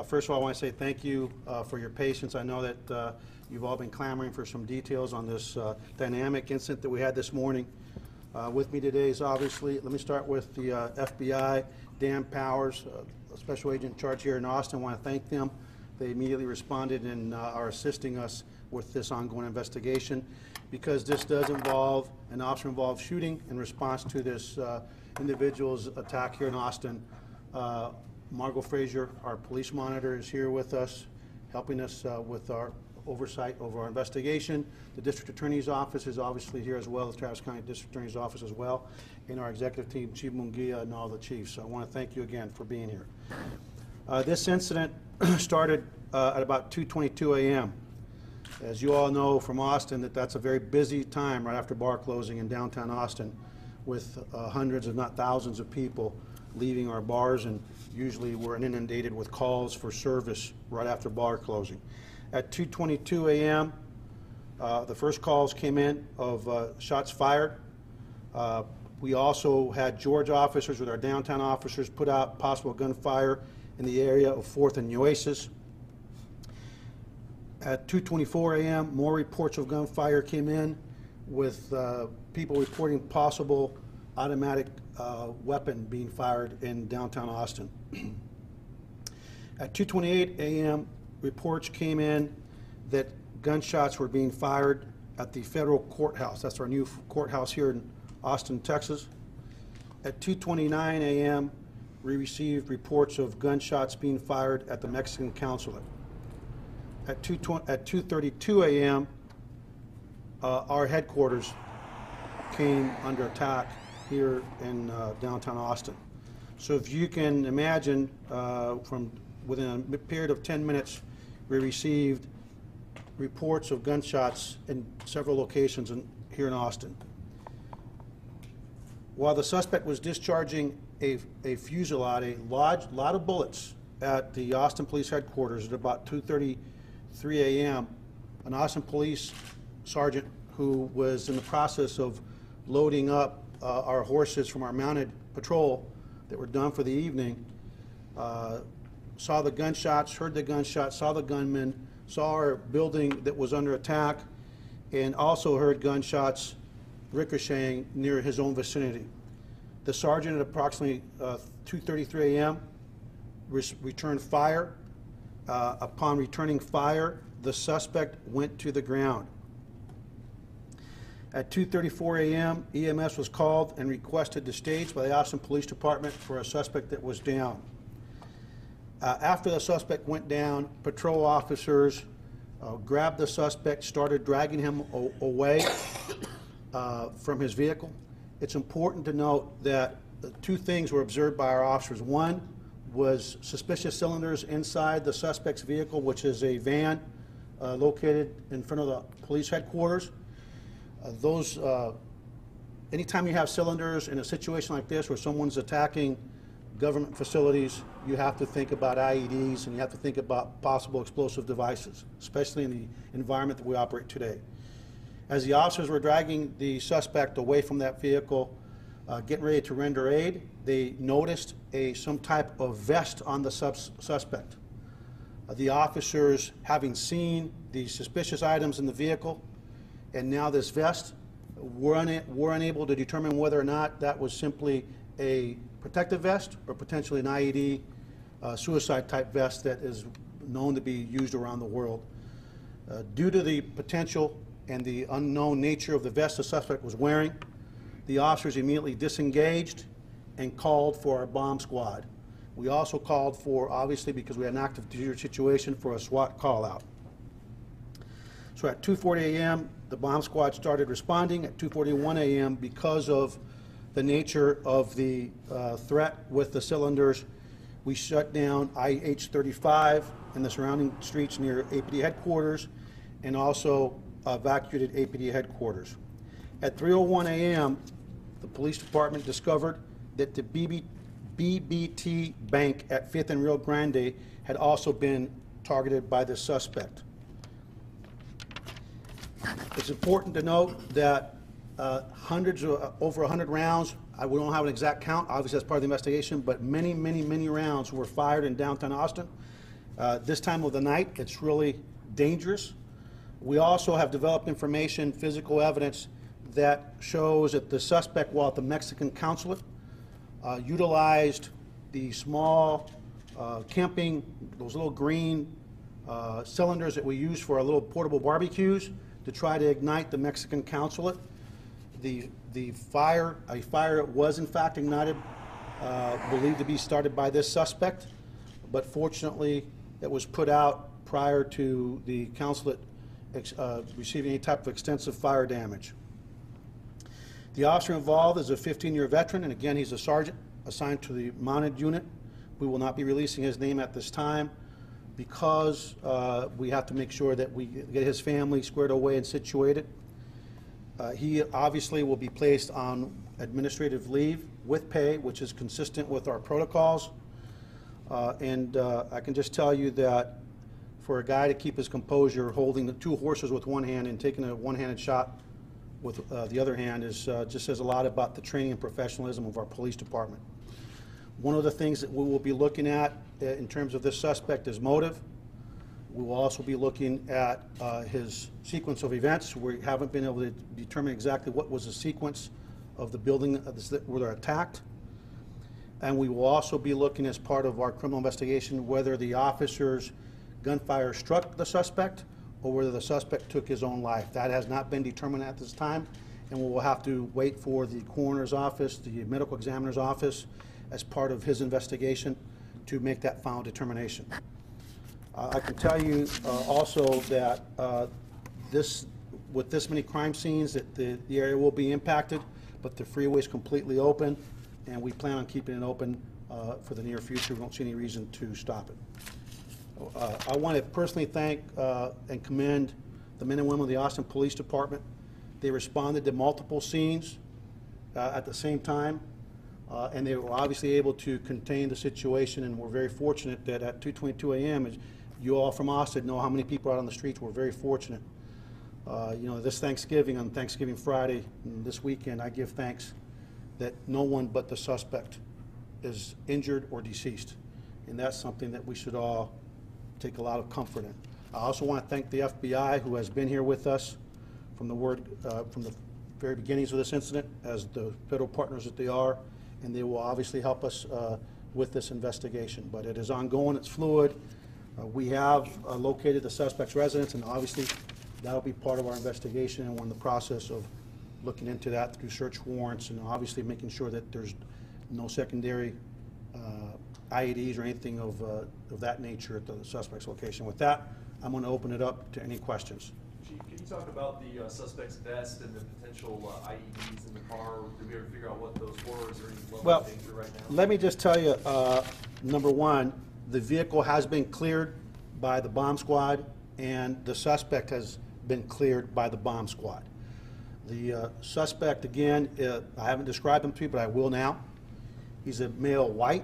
First of all, I want to say thank you for your patience. I know that you've all been clamoring for some details on this dynamic incident that we had this morning. With me today is obviously, let me start with the FBI, Dan Powers, a special agent in charge here in Austin. I want to thank them. They immediately responded and are assisting us with this ongoing investigation because this does involve an officer-involved shooting in response to this individual's attack here in Austin. Margot Frazier, our police monitor, is here with us, helping us with our oversight over our investigation. The district attorney's office is obviously here as well, the Travis County District Attorney's office as well, and our executive team, Chief Munguia, and all the chiefs. So I want to thank you again for being here. This incident started at about 2:22 a.m. As you all know from Austin, that's a very busy time right after bar closing in downtown Austin, with hundreds, if not thousands, of people leaving our bars, and usually we're inundated with calls for service right after bar closing. At 2:22 a.m., the first calls came in of shots fired. We also had George officers with our downtown officers put out possible gunfire in the area of 4th and Nueces. At 2:24 a.m., more reports of gunfire came in with people reporting possible automatic weapon being fired in downtown Austin. At 2:28 a.m., reports came in that gunshots were being fired at the federal courthouse. That's our new courthouse here in Austin, Texas. At 2:29 a.m., we received reports of gunshots being fired at the Mexican consulate. At 2:32 a.m., our headquarters came under attack here in downtown Austin. So if you can imagine, from within a period of 10 minutes, we received reports of gunshots in several locations here in Austin. While the suspect was discharging a fusillade, a lot of bullets at the Austin Police Headquarters at about 2:33 a.m., an Austin Police sergeant who was in the process of loading up our horses from our mounted patrol that were done for the evening, saw the gunshots, heard the gunshots, saw the gunmen, saw our building that was under attack, and also heard gunshots ricocheting near his own vicinity. The sergeant at approximately 2:33 a.m. returned fire. Upon returning fire, the suspect went to the ground. At 2:34 a.m., EMS was called and requested the stage by the Austin Police Department for a suspect that was down. After the suspect went down, patrol officers grabbed the suspect, started dragging him away from his vehicle. It's important to note that two things were observed by our officers. One was suspicious cylinders inside the suspect's vehicle, which is a van located in front of the police headquarters. Anytime you have cylinders in a situation like this where someone's attacking government facilities, you have to think about IEDs and you have to think about possible explosive devices, especially in the environment that we operate today. As the officers were dragging the suspect away from that vehicle, getting ready to render aid, they noticed some type of vest on the suspect. The officers, having seen the suspicious items in the vehicle and now this vest, were unable to determine whether or not that was simply a protective vest or potentially an IED suicide type vest that is known to be used around the world. Due to the potential and the unknown nature of the vest the suspect was wearing, the officers immediately disengaged and called for our bomb squad. We also called for, obviously because we had an active danger situation, for a SWAT call out. So at 2:40 a.m., the bomb squad started responding. At 2:41 a.m., because of the nature of the threat with the cylinders, we shut down IH-35 and the surrounding streets near APD headquarters, and also evacuated APD headquarters. At 3:01 a.m., the police department discovered that the BBT Bank at 5th and Rio Grande had also been targeted by the suspect. It's important to note that over 100 rounds, we don't have an exact count, obviously that's part of the investigation, but many rounds were fired in downtown Austin. This time of the night, it's really dangerous. We also have developed information, physical evidence, that shows that the suspect, while at the Mexican consulate, utilized the small camping, those little green cylinders that we use for our little portable barbecues to try to ignite the Mexican consulate. A fire was in fact ignited, believed to be started by this suspect, but fortunately it was put out prior to the consulate receiving any type of extensive fire damage. The officer involved is a 15-year veteran, and again, he's a sergeant assigned to the mounted unit. We will not be releasing his name at this time because we have to make sure that we get his family squared away and situated. He obviously will be placed on administrative leave with pay, which is consistent with our protocols. I can just tell you that for a guy to keep his composure, holding the two horses with one hand and taking a one-handed shot with the other hand is just says a lot about the training and professionalism of our police department. One of the things that we will be looking at in terms of this suspect is motive. We will also be looking at his sequence of events. We haven't been able to determine exactly what was the sequence of the building where they're attacked. And we will also be looking as part of our criminal investigation whether the officers gunfire struck the suspect or whether the suspect took his own life. That has not been determined at this time, and we will have to wait for the coroner's office, the medical examiner's office, as part of his investigation to make that final determination. I can tell you also that with this many crime scenes, that the area will be impacted, but the freeway is completely open, and we plan on keeping it open for the near future. We don't see any reason to stop it. I want to personally thank and commend the men and women of the Austin Police Department. They responded to multiple scenes at the same time, and they were obviously able to contain the situation, and we're very fortunate that at 2:22 a.m., as you all from Austin know how many people are out on the streets. We're very fortunate. You know, this Thanksgiving, on Thanksgiving Friday, and this weekend, I give thanks that no one but the suspect is injured or deceased, and that's something that we should all take a lot of comfort in. I also want to thank the FBI, who has been here with us from the very beginnings of this incident as the federal partners that they are, and they will obviously help us with this investigation. But it is ongoing, it's fluid. We have located the suspect's residence, and obviously that will be part of our investigation, and we're in the process of looking into that through search warrants and obviously making sure that there's no secondary IEDs or anything of that nature at the suspect's location. With that, I'm going to open it up to any questions. Chief, can you talk about the suspect's vest and the potential IEDs in the car? Did we ever figure out what those were? Is there any level of danger right now? Let me just tell you, number one, the vehicle has been cleared by the bomb squad, and the suspect has been cleared by the bomb squad. The suspect, again, I haven't described him to you, but I will now. He's a male white,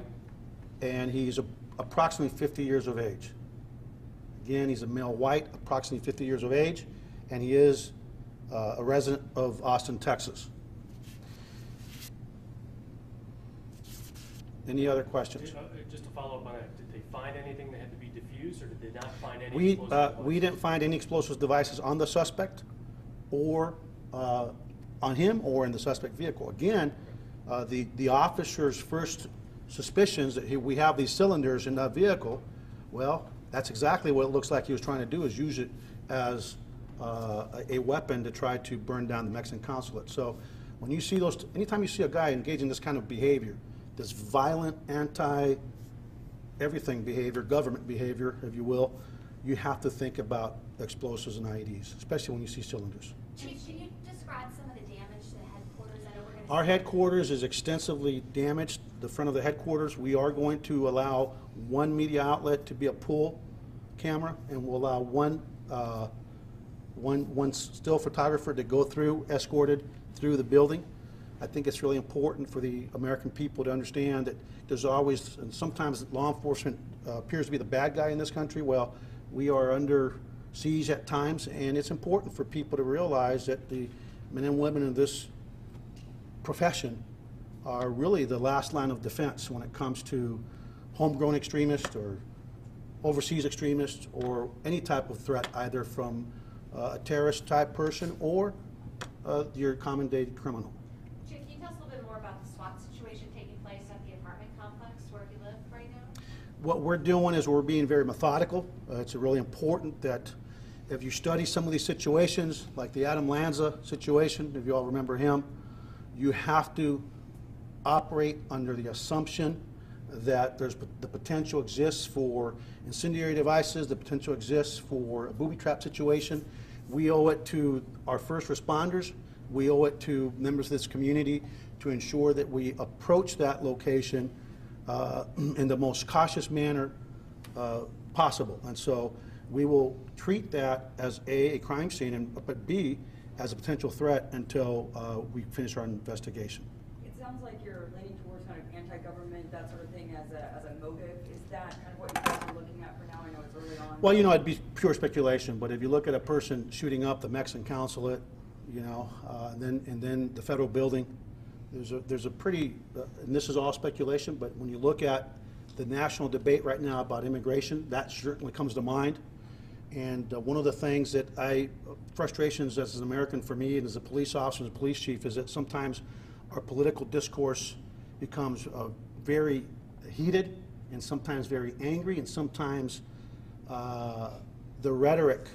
and he's approximately 50 years of age. Again, he's a male white, approximately 50 years of age, and he is a resident of Austin, Texas. Any other questions? Just to follow up on that, did they find anything that had to be diffused, or did they not find any explosive devices? We didn't find any explosive devices on the suspect or on him or in the suspect vehicle. Again, the officer's first suspicions that we have these cylinders in that vehicle, well, that's exactly what it looks like he was trying to do, is use it as a weapon to try to burn down the Mexican consulate. So when you see those, anytime you see a guy engaging this kind of behavior, this violent anti-everything behavior, government behavior, if you will, you have to think about explosives and IEDs, especially when you see cylinders. Chief, can you describe some of the damage to the headquarters? I know we're going to Our headquarters is extensively damaged. The front of the headquarters, we are going to allow one media outlet to be a pull camera, and we'll allow one still photographer to go through, escorted through the building. I think it's really important for the American people to understand that there's always, and sometimes law enforcement appears to be the bad guy in this country. Well, we are under siege at times, and it's important for people to realize that the men and women in this profession are really the last line of defense when it comes to homegrown extremists or overseas extremist or any type of threat, either from a terrorist type person or your common day criminal. Chief, can you tell us a little bit more about the SWAT situation taking place at the apartment complex where you live right now? What we're doing is we're being very methodical. It's really important that if you study some of these situations, like the Adam Lanza situation, if you all remember him, you have to operate under the assumption that the potential exists for incendiary devices, the potential exists for a booby trap situation. We owe it to our first responders, we owe it to members of this community to ensure that we approach that location in the most cautious manner possible. And so we will treat that as a crime scene, but B, as a potential threat until we finish our investigation. It sounds like you're leaning towards kind of anti-government, that sort of thing, as a motive. Is that kind of what you guys are looking at for now? I know it's early on. Well, you know, it'd be pure speculation, but if you look at a person shooting up the Mexican consulate, you know, and then the federal building, there's a pretty, and this is all speculation, but when you look at the national debate right now about immigration, that certainly comes to mind. And one of the things that frustrations as an American for me and as a police officer, as a police chief, is that sometimes our political discourse becomes very heated and sometimes very angry, and sometimes the rhetoric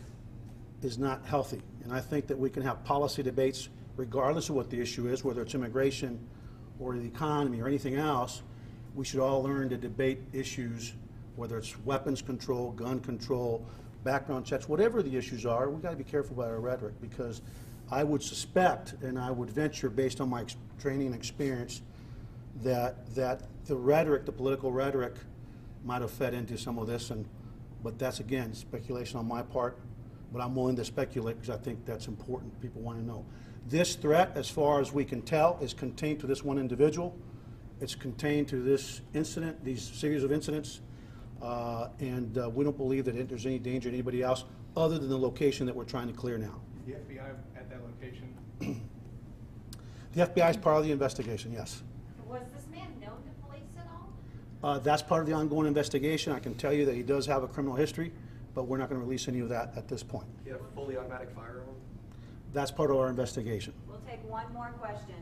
is not healthy. And I think that we can have policy debates regardless of what the issue is, whether it's immigration or the economy or anything else. We should all learn to debate issues, whether it's weapons control, gun control, background checks, whatever the issues are. We've got to be careful about our rhetoric, because I would suspect, and I would venture based on my training and experience, that the rhetoric, the political rhetoric, might have fed into some of this, but that's, again, speculation on my part, but I'm willing to speculate because I think that's important. People want to know. This threat, as far as we can tell, is contained to this one individual. It's contained to this incident, these series of incidents, and we don't believe that there's any danger to anybody else other than the location that we're trying to clear now. The FBI at that location? The FBI is part of the investigation, yes. Was this man known to police at all? That's part of the ongoing investigation. I can tell you that he does have a criminal history, but we're not going to release any of that at this point. Do you have a fully automatic firearm? That's part of our investigation. We'll take one more question.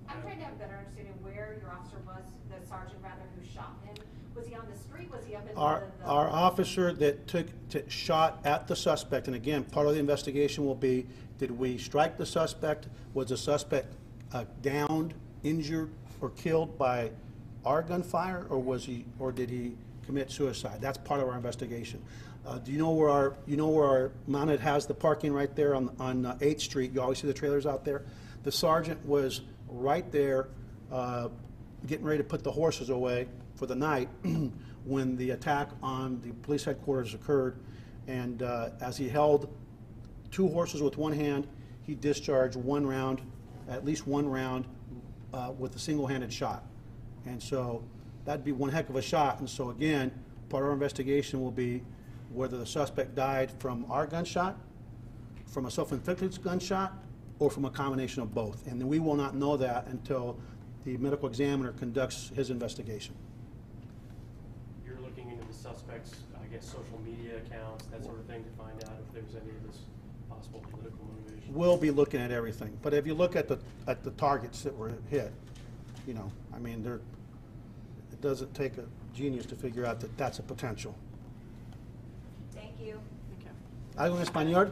I'm trying to have a better understanding where your officer was, the sergeant rather, who shot him. Was he on the street? Was he up in Our officer that shot at the suspect, and again, part of the investigation will be, did we strike the suspect? Was the suspect downed, injured, or killed by our gunfire, or did he commit suicide? That's part of our investigation. Do you know where our mounted has the parking right there on 8th Street? You always see the trailers out there. The sergeant was right there getting ready to put the horses away for the night when the attack on the police headquarters occurred, and as he held 2 horses with one hand, he discharged one round, at least one round, with a single-handed shot. And so that'd be one heck of a shot. And so again, part of our investigation will be whether the suspect died from our gunshot, from a self-inflicted gunshot, or from a combination of both. And then we will not know that until the medical examiner conducts his investigation. You're looking into the suspect's, I guess, social media accounts, that sort of thing, to find out if there's any of this possible political motivation? We'll be looking at everything. But if you look at the targets that were hit, you know, I mean, it doesn't take a genius to figure out that that's a potential. Thank you. ¿Algo en español?